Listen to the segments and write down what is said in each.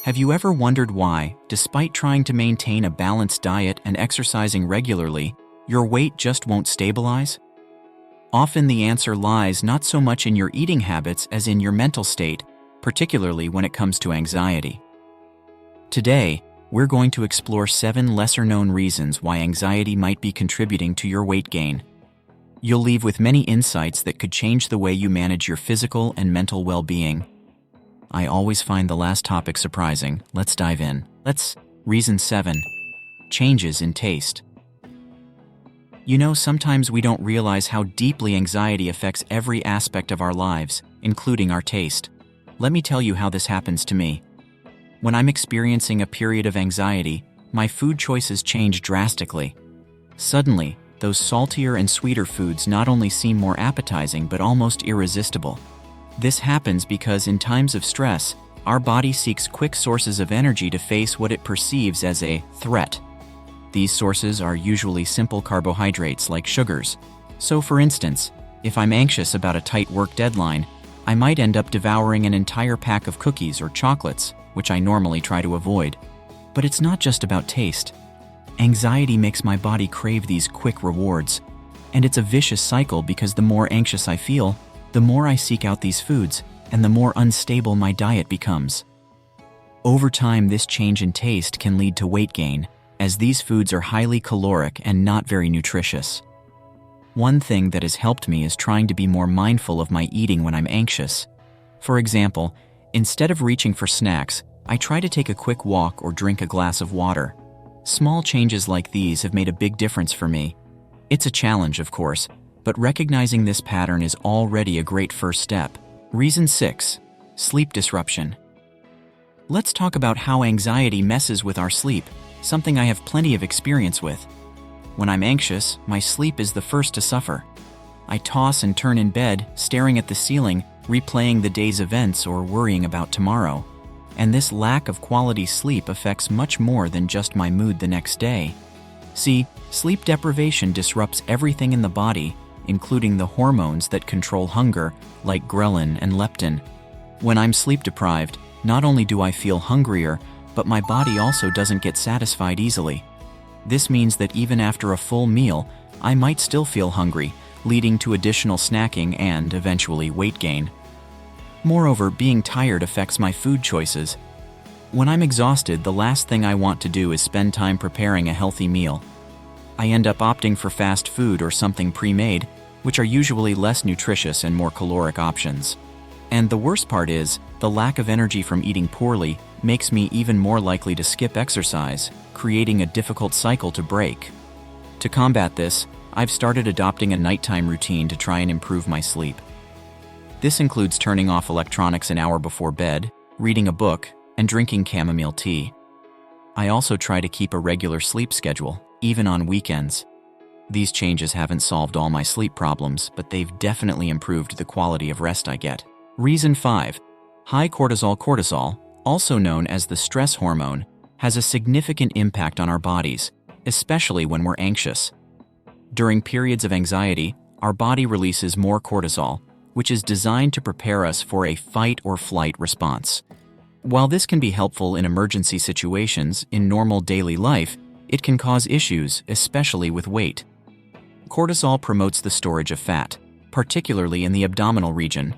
Have you ever wondered why, despite trying to maintain a balanced diet and exercising regularly, your weight just won't stabilize? Often the answer lies not so much in your eating habits as in your mental state, particularly when it comes to anxiety. Today, we're going to explore 7 lesser-known reasons why anxiety might be contributing to your weight gain. You'll leave with many insights that could change the way you manage your physical and mental well-being. I always find the last topic surprising. Let's dive in. Reason 7. Changes in taste. You know, sometimes we don't realize how deeply anxiety affects every aspect of our lives, including our taste. Let me tell you how this happens to me. When I'm experiencing a period of anxiety, my food choices change drastically. Suddenly, those saltier and sweeter foods not only seem more appetizing but almost irresistible. This happens because in times of stress, our body seeks quick sources of energy to face what it perceives as a threat. These sources are usually simple carbohydrates like sugars. So for instance, if I'm anxious about a tight work deadline, I might end up devouring an entire pack of cookies or chocolates, which I normally try to avoid. But it's not just about taste. Anxiety makes my body crave these quick rewards. And it's a vicious cycle because the more anxious I feel, the more I seek out these foods, and the more unstable my diet becomes. Over time, this change in taste can lead to weight gain, as these foods are highly caloric and not very nutritious. One thing that has helped me is trying to be more mindful of my eating when I'm anxious. For example, instead of reaching for snacks, I try to take a quick walk or drink a glass of water. Small changes like these have made a big difference for me. It's a challenge, of course, but recognizing this pattern is already a great first step. Reason 6. Sleep disruption. Let's talk about how anxiety messes with our sleep, something I have plenty of experience with. When I'm anxious, my sleep is the first to suffer. I toss and turn in bed, staring at the ceiling, replaying the day's events or worrying about tomorrow. And this lack of quality sleep affects much more than just my mood the next day. See, sleep deprivation disrupts everything in the body, including the hormones that control hunger, like ghrelin and leptin. When I'm sleep deprived, not only do I feel hungrier, but my body also doesn't get satisfied easily. This means that even after a full meal, I might still feel hungry, leading to additional snacking and, eventually, weight gain. Moreover, being tired affects my food choices. When I'm exhausted, the last thing I want to do is spend time preparing a healthy meal. I end up opting for fast food or something pre-made, which are usually less nutritious and more caloric options. And the worst part is, the lack of energy from eating poorly makes me even more likely to skip exercise, creating a difficult cycle to break. To combat this, I've started adopting a nighttime routine to try and improve my sleep. This includes turning off electronics an hour before bed, reading a book, and drinking chamomile tea. I also try to keep a regular sleep schedule, even on weekends. These changes haven't solved all my sleep problems, but they've definitely improved the quality of rest I get. Reason 5. High cortisol. Cortisol, also known as the stress hormone, has a significant impact on our bodies, especially when we're anxious. During periods of anxiety, our body releases more cortisol, which is designed to prepare us for a fight or flight response. While this can be helpful in emergency situations in normal daily life, it can cause issues, especially with weight. Cortisol promotes the storage of fat, particularly in the abdominal region.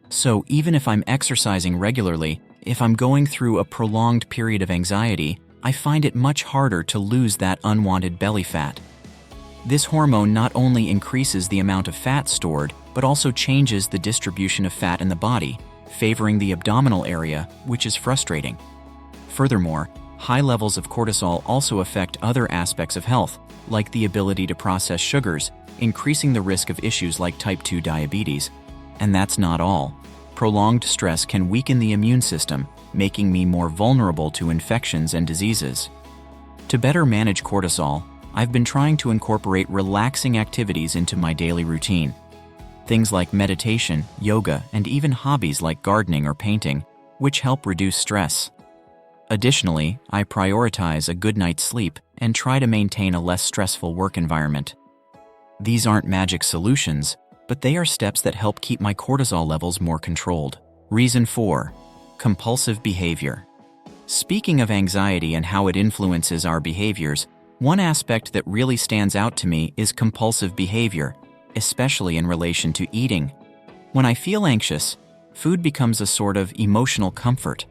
So even if I'm exercising regularly, if I'm going through a prolonged period of anxiety, I find it much harder to lose that unwanted belly fat. This hormone not only increases the amount of fat stored, but also changes the distribution of fat in the body, favoring the abdominal area, which is frustrating. Furthermore, high levels of cortisol also affect other aspects of health, like the ability to process sugars, increasing the risk of issues like type 2 diabetes. And that's not all. Prolonged stress can weaken the immune system, making me more vulnerable to infections and diseases. To better manage cortisol, I've been trying to incorporate relaxing activities into my daily routine. Things like meditation, yoga, and even hobbies like gardening or painting, which help reduce stress. Additionally, I prioritize a good night's sleep and try to maintain a less stressful work environment. These aren't magic solutions, but they are steps that help keep my cortisol levels more controlled. Reason 4. Compulsive behavior. Speaking of anxiety and how it influences our behaviors, one aspect that really stands out to me is compulsive behavior, especially in relation to eating. When I feel anxious, food becomes a sort of emotional comfort.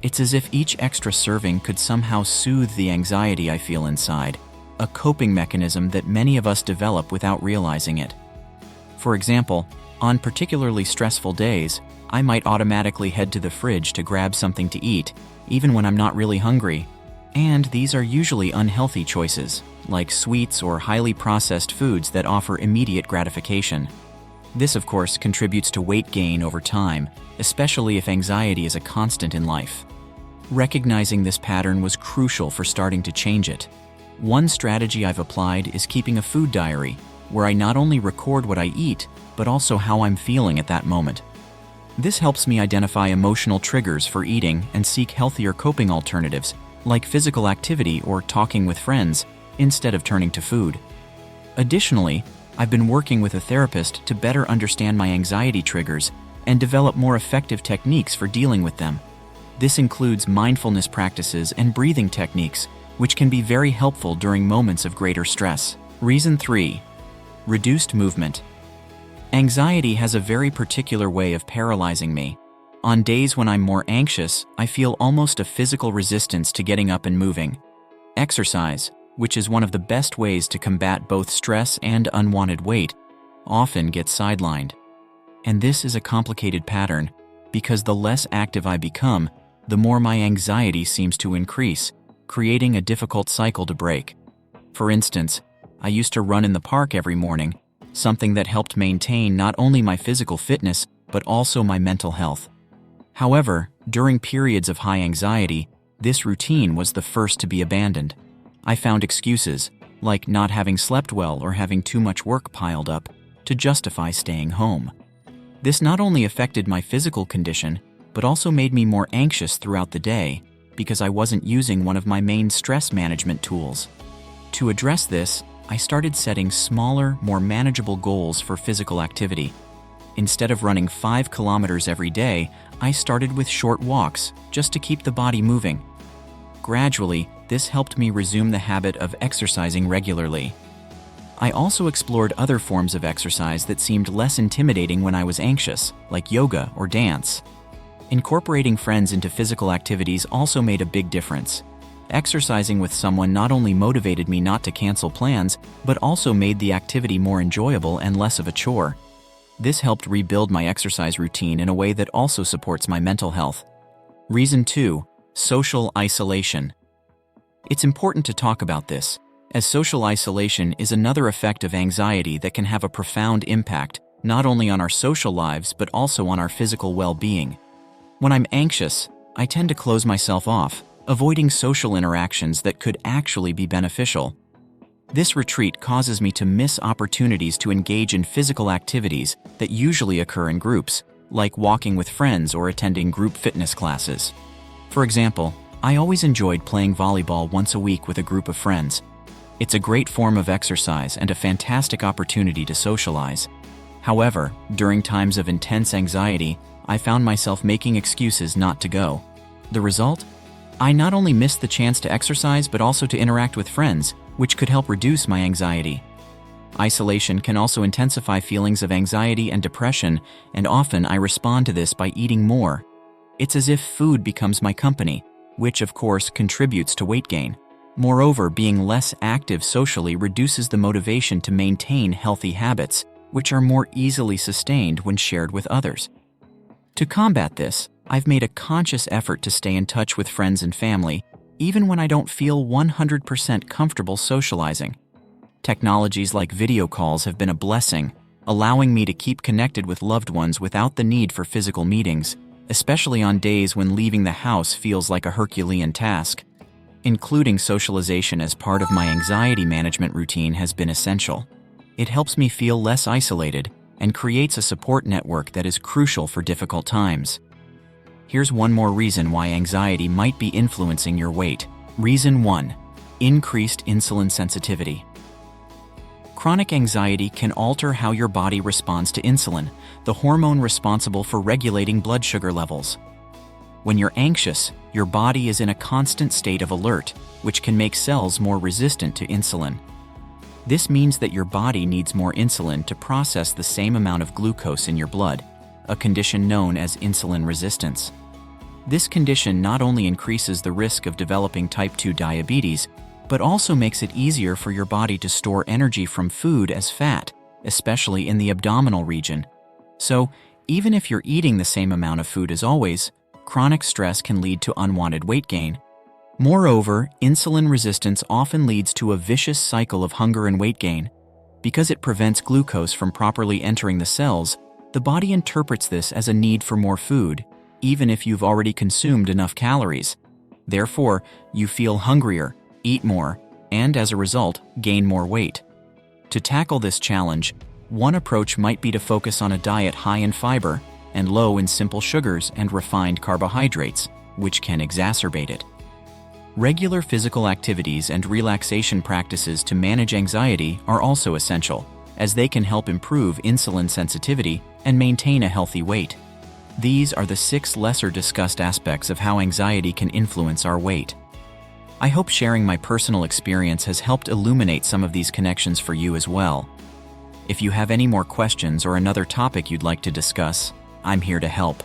It's as if each extra serving could somehow soothe the anxiety I feel inside, a coping mechanism that many of us develop without realizing it. For example, on particularly stressful days, I might automatically head to the fridge to grab something to eat, even when I'm not really hungry. And these are usually unhealthy choices, like sweets or highly processed foods that offer immediate gratification. This, of course, contributes to weight gain over time, especially if anxiety is a constant in life. Recognizing this pattern was crucial for starting to change it. One strategy I've applied is keeping a food diary, where I not only record what I eat, but also how I'm feeling at that moment. This helps me identify emotional triggers for eating and seek healthier coping alternatives, like physical activity or talking with friends, instead of turning to food. Additionally, I've been working with a therapist to better understand my anxiety triggers and develop more effective techniques for dealing with them. This includes mindfulness practices and breathing techniques, which can be very helpful during moments of greater stress. Reason 3. Reduced movement. Anxiety has a very particular way of paralyzing me. On days when I'm more anxious, I feel almost a physical resistance to getting up and moving. Exercise, which is one of the best ways to combat both stress and unwanted weight, often gets sidelined. And this is a complicated pattern, because the less active I become, the more my anxiety seems to increase, creating a difficult cycle to break. For instance, I used to run in the park every morning, something that helped maintain not only my physical fitness, but also my mental health. However, during periods of high anxiety, this routine was the first to be abandoned. I found excuses, like not having slept well or having too much work piled up, to justify staying home. This not only affected my physical condition, but also made me more anxious throughout the day because I wasn't using one of my main stress management tools. To address this, I started setting smaller, more manageable goals for physical activity. Instead of running 5 kilometers every day, I started with short walks, just to keep the body moving. Gradually, this helped me resume the habit of exercising regularly. I also explored other forms of exercise that seemed less intimidating when I was anxious, like yoga or dance. Incorporating friends into physical activities also made a big difference. Exercising with someone not only motivated me not to cancel plans, but also made the activity more enjoyable and less of a chore. This helped rebuild my exercise routine in a way that also supports my mental health. Reason 2. Social isolation. It's important to talk about this, as social isolation is another effect of anxiety that can have a profound impact, not only on our social lives, but also on our physical well-being. When I'm anxious, I tend to close myself off, avoiding social interactions that could actually be beneficial. This retreat causes me to miss opportunities to engage in physical activities that usually occur in groups, like walking with friends or attending group fitness classes. For example, I always enjoyed playing volleyball once a week with a group of friends. It's a great form of exercise and a fantastic opportunity to socialize. However, during times of intense anxiety, I found myself making excuses not to go. The result? I not only missed the chance to exercise but also to interact with friends, which could help reduce my anxiety. Isolation can also intensify feelings of anxiety and depression, and often I respond to this by eating more. It's as if food becomes my company, which of course contributes to weight gain. Moreover, being less active socially reduces the motivation to maintain healthy habits, which are more easily sustained when shared with others. To combat this, I've made a conscious effort to stay in touch with friends and family, even when I don't feel 100% comfortable socializing. Technologies like video calls have been a blessing, allowing me to keep connected with loved ones without the need for physical meetings, especially on days when leaving the house feels like a Herculean task. Including socialization as part of my anxiety management routine has been essential. It helps me feel less isolated and creates a support network that is crucial for difficult times. Here's one more reason why anxiety might be influencing your weight. Reason 1. Increased insulin sensitivity. Chronic anxiety can alter how your body responds to insulin, the hormone responsible for regulating blood sugar levels. When you're anxious, your body is in a constant state of alert, which can make cells more resistant to insulin. This means that your body needs more insulin to process the same amount of glucose in your blood, a condition known as insulin resistance. This condition not only increases the risk of developing type 2 diabetes, but also makes it easier for your body to store energy from food as fat, especially in the abdominal region. So, even if you're eating the same amount of food as always, chronic stress can lead to unwanted weight gain. Moreover, insulin resistance often leads to a vicious cycle of hunger and weight gain. Because it prevents glucose from properly entering the cells, the body interprets this as a need for more food, even if you've already consumed enough calories. Therefore, you feel hungrier, eat more, and as a result, gain more weight. To tackle this challenge, one approach might be to focus on a diet high in fiber and low in simple sugars and refined carbohydrates, which can exacerbate it. Regular physical activities and relaxation practices to manage anxiety are also essential, as they can help improve insulin sensitivity and maintain a healthy weight. These are the 6 lesser discussed aspects of how anxiety can influence our weight. I hope sharing my personal experience has helped illuminate some of these connections for you as well. If you have any more questions or another topic you'd like to discuss, I'm here to help.